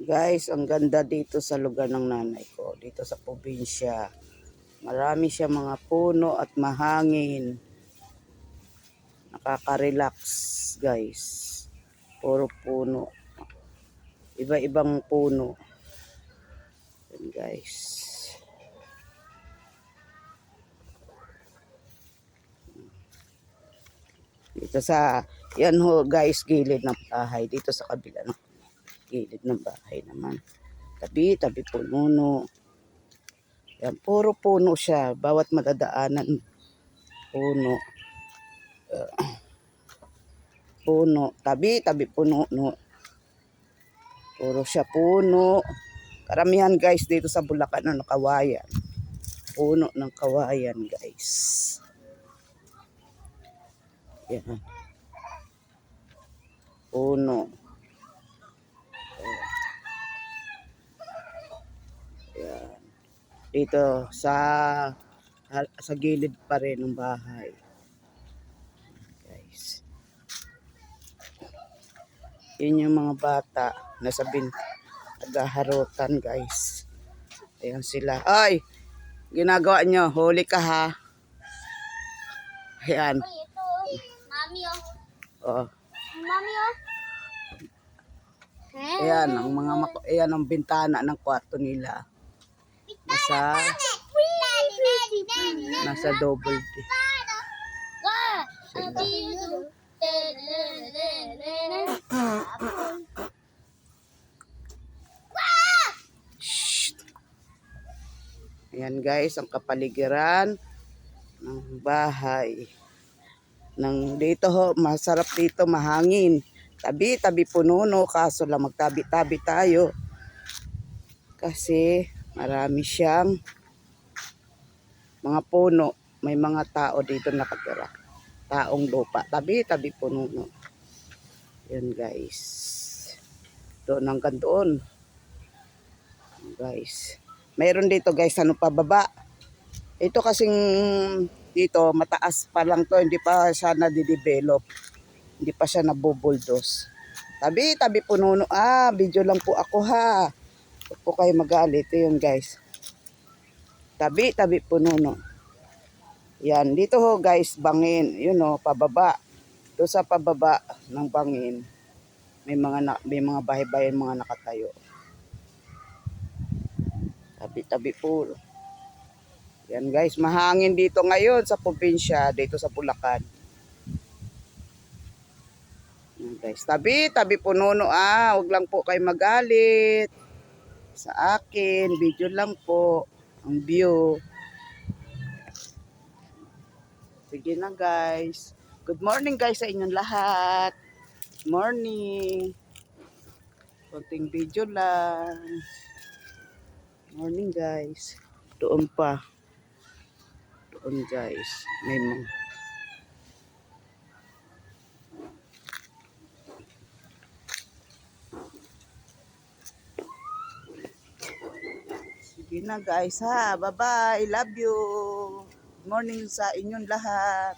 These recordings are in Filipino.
Guys, ang ganda dito sa lugar ng nanay ko. Dito sa probinsya. Marami siya mga puno at mahangin. Nakaka-relax, guys. Puro puno. Iba-ibang puno. Yan, guys. Dito sa, yan ho guys, gilid ng bahay. Dito sa kabila ng gilid ng bahay naman. Tabi-tabi puno. Yan, puro puno siya. Bawat madadaanan, puno. Puno. Tabi-tabi puno. No. Puro siya puno. Karamihan guys dito sa Bulacan, ano, kawayan. Puno ng kawayan guys. Yan. Puno. Yan. Dito sa gilid pa rin ng bahay. Guys. Yun yung mga bata na naghaharutan guys. Ayan sila. Ay! Ginagawa nyo. Huli ka ha. Ayan. Ito. Mami oh. Oh. Mami oh. Ayan ayan ang bintana ng kwarto nila. Nasa double D. Ayan guys, ang kapaligiran ng bahay. Dito ho, masarap dito, mahangin. Tabi-tabi puno, kaso lang magtabi-tabi tayo. Kasi marami siyang mga puno. May mga tao dito nakatira. Taong lupa. Tabi-tabi puno. Yan guys. Doon hanggang doon. Guys. Mayroon dito guys, ano pababa. Ito kasing dito, mataas pa lang to. Hindi pa siya nadidevelop. Hindi pa siya nabubuldos. Tabi-tabi puno. Video lang po ako ha. Huwag po kayo magalit. Yun guys. Tabi-tabi puno. Yan. Dito ho guys, bangin. Yun o, pababa. Doon sa pababa ng bangin, may mga bahay-bahay mga nakatayo. Tabi-tabi po. Yan guys, mahangin dito ngayon sa probinsya, dito sa Bulacan. Yan guys, tabi-tabi puno. Huwag lang po kayo magalit sa akin. Video lang po ang view. Sige na guys. Good morning guys sa inyong lahat. Morning. Konting video lang. Morning guys. Doon pa. Doon guys. May mga. Sige na guys ha. Bye-bye. Love you. Good morning sa inyong lahat.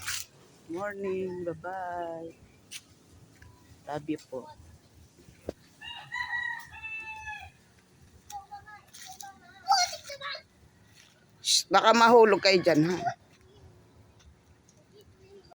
Morning. Bye-bye. Love you po. Shh, baka mahulog kayo dyan ha.